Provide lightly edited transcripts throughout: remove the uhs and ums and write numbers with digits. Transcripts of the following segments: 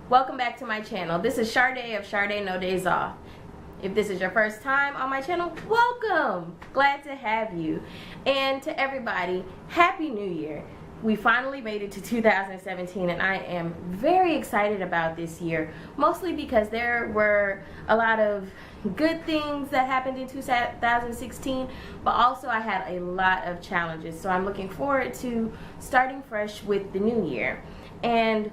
Welcome back to my channel. This is Sharda of Shardenodyzoff. If this is your first time on my channel, welcome! Glad to have you. And to everybody, Happy New Year. We finally made it to 2017 and I am very excited about this year, mostly because there were a lot of good things that happened in 2016, but also I had a lot of challenges. So I'm looking forward to starting fresh with the new year. And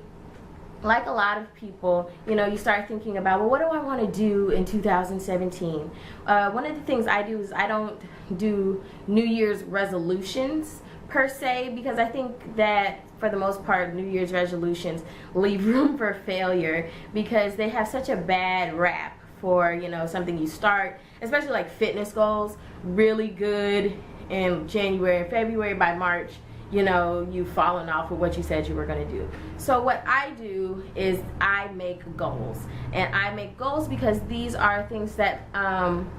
like a lot of people, you start thinking about, well, what do I want to do in 2017? One of the things I do is I don't do New Year's resolutions per se, because I think that for the most part New Year's resolutions leave room for failure because they have such a bad rap for something you start, especially like fitness goals, really good in January and February. By March, you've fallen off of what you said you were going to do. So what I do is I make goals, and I make goals because these are things that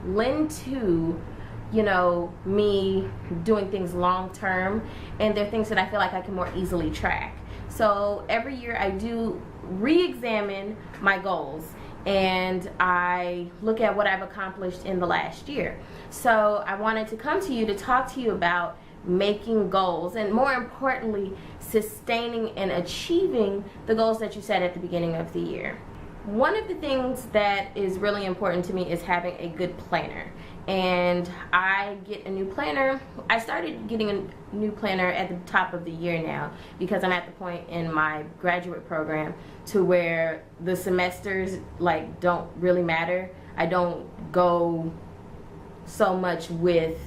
lend to me doing things long term, and they're things that I feel like I can more easily track. So every year I do re-examine my goals and I look at what I've accomplished in the last year. So I wanted to come to you to talk to you about making goals, and more importantly, sustaining and achieving the goals that you set at the beginning of the year. One of the things that is really important to me is having a good planner. And I get a new planner. I started getting a new planner at the top of the year now because I'm at the point in my graduate program to where the semesters don't really matter. I don't go so much with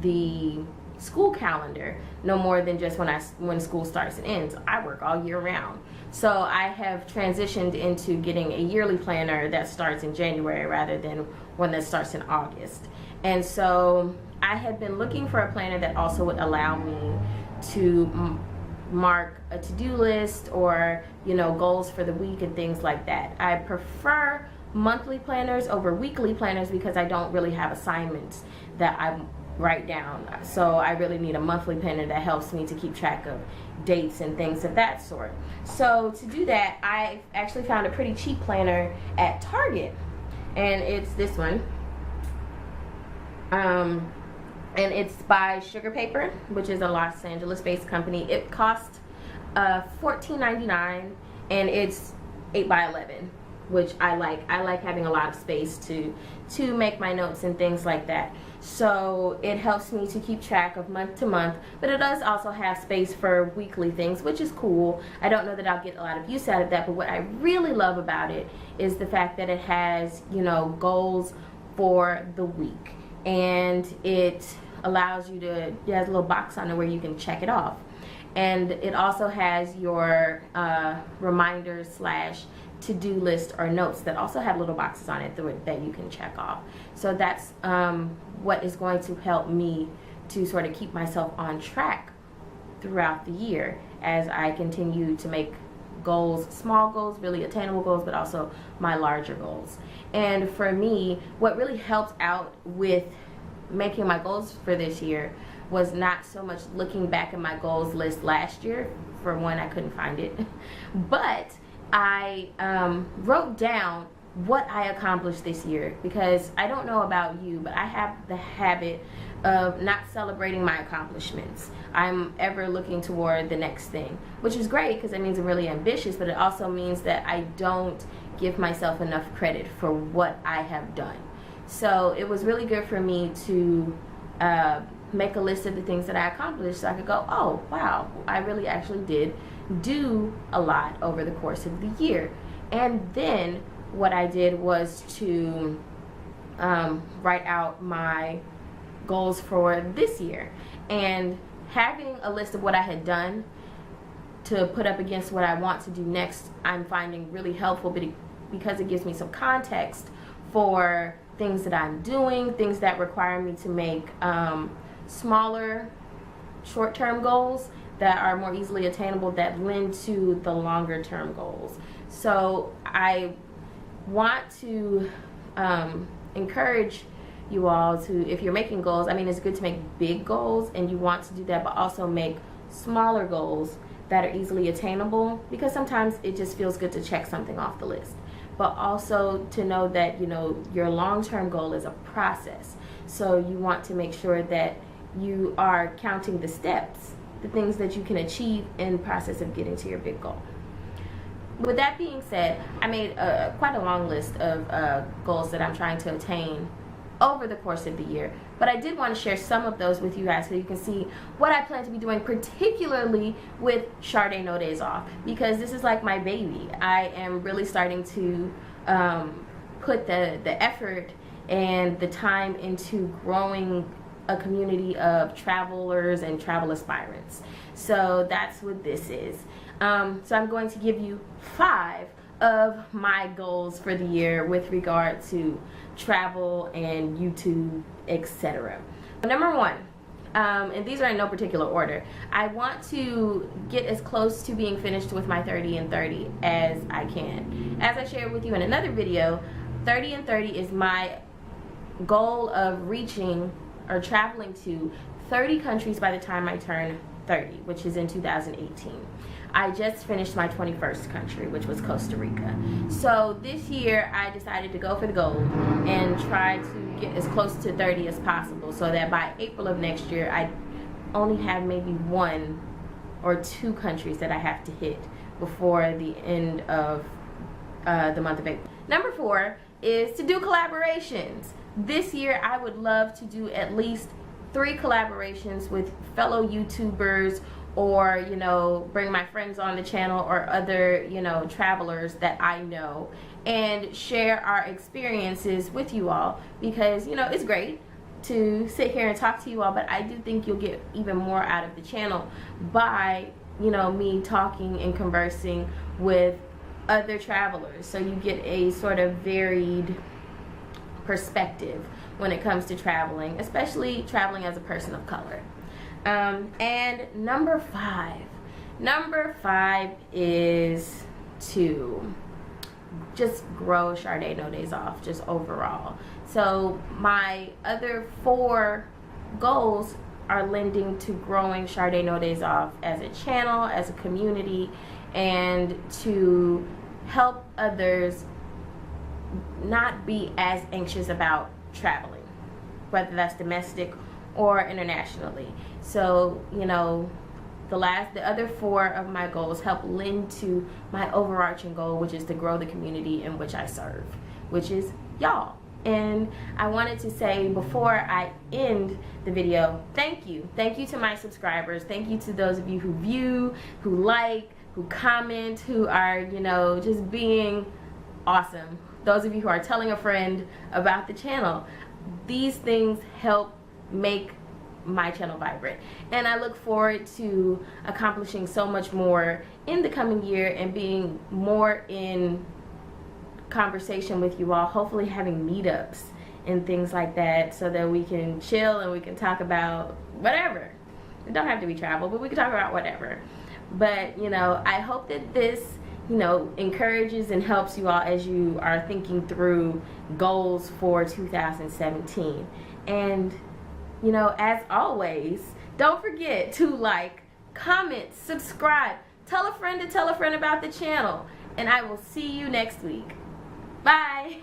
the school calendar no more than just when school starts and ends. I work all year round. So I have transitioned into getting a yearly planner that starts in January rather than one that starts in August. And so I had been looking for a planner that also would allow me to mark a to-do list or goals for the week and things like that. I prefer monthly planners over weekly planners because I don't really have assignments that I write down. So I really need a monthly planner that helps me to keep track of dates and things of that sort. So to do that, I actually found a pretty cheap planner at Target, and it's this one. And it's by Sugar Paper, which is a Los Angeles based company. It cost $14.99 and it's 8x11, which I like. I like having a lot of space to make my notes and things like that. So it helps me to keep track of month to month, but it does also have space for weekly things, which is cool. I don't know that I'll get a lot of use out of that, but what I really love about it is the fact that it has, goals for the week, and it allows you to, it has a little box on it where you can check it off. And it also has your reminders / to-do list or notes that also have little boxes on it that you can check off. So that's what is going to help me to sort of keep myself on track throughout the year as I continue to make goals, small goals, really attainable goals, but also my larger goals. And for me, what really helped out with making my goals for this year was not so much looking back at my goals list last year. For one, I couldn't find it, but I wrote down what I accomplished this year, because I don't know about you, but I have the habit of not celebrating my accomplishments. I'm ever looking toward the next thing, which is great because it means I'm really ambitious, but it also means that I don't give myself enough credit for what I have done. So it was really good for me to make a list of the things that I accomplished so I could go, oh wow, I really actually did do a lot over the course of the year. And then what I did was to write out my goals for this year, and having a list of what I had done to put up against what I want to do next, I'm finding really helpful because it gives me some context for things that I'm doing, things that require me to make smaller short-term goals that are more easily attainable that lend to the longer term goals. So I want to encourage you all to, if you're making goals, I mean, it's good to make big goals and you want to do that, but also make smaller goals that are easily attainable, because sometimes it just feels good to check something off the list. But also to know that, you know, your long-term goal is a process. So you want to make sure that you are counting the steps, the things that you can achieve in the process of getting to your big goal. With that being said, I made quite a long list of goals that I'm trying to attain over the course of the year, but I did want to share some of those with you guys so you can see what I plan to be doing, particularly with Sharda No Days Off, because this is like my baby. I am really starting to put the effort and the time into growing a community of travelers and travel aspirants. So that's what this is. So I'm going to give you 5 of my goals for the year with regard to travel and YouTube, etc. Number 1, and these are in no particular order, I want to get as close to being finished with my 30 and 30 as I can. As I shared with you in another video, 30 and 30 is my goal of reaching or traveling to 30 countries by the time I turn 30, which is in 2018. I just finished my 21st country, which was Costa Rica. So this year I decided to go for the gold and try to get as close to 30 as possible, so that by April of next year I only have maybe 1 or 2 countries that I have to hit before the end of the month of April. Number 4 is to do collaborations. This year I would love to do at least 3 collaborations with fellow YouTubers, or, you know, bring my friends on the channel or other, you know, travelers that I know, and share our experiences with you all, because, you know, it's great to sit here and talk to you all, but I do think you'll get even more out of the channel by, you know, me talking and conversing with other travelers. So you get a sort of varied perspective when it comes to traveling, especially traveling as a person of color. And number 5 is to just grow Sharda No Days Off, just overall. So my other 4 goals are lending to growing Sharda No Days Off as a channel, as a community, and to help others not be as anxious about traveling, whether that's domestic or internationally. So, you know, the other 4 of my goals help lend to my overarching goal, which is to grow the community in which I serve, which is y'all. And I wanted to say before I end the video, thank you to my subscribers. Thank you to those of you who view, who like, who comment, who are, you know, just being awesome. Those of you who are telling a friend about the channel. These things help make my channel vibrant, and I look forward to accomplishing so much more in the coming year and being more in conversation with you all, hopefully having meetups and things like that, so that we can chill and we can talk about whatever. It don't have to be travel, but we can talk about whatever. But, you know, I hope that this, you know, encourages and helps you all as you are thinking through goals for 2017. And, you know, as always, don't forget to like, comment, subscribe, tell a friend to tell a friend about the channel, and I will see you next week. Bye.